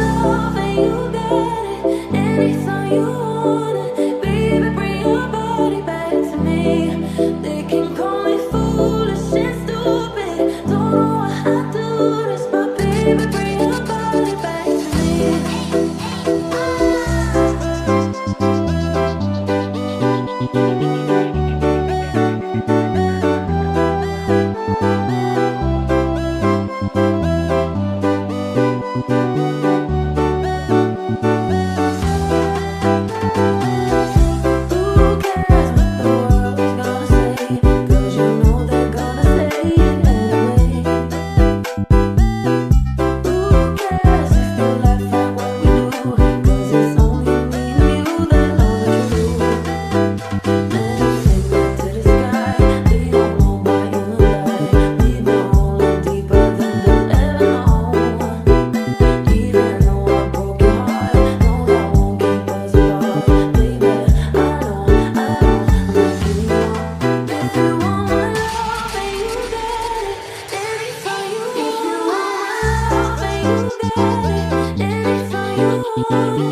love and you got it. Anytime you want it, baby, bring your body back to me. They can call me foolish and stupid. Don't know why I do this, but baby, bring your body back to me. Anytime you want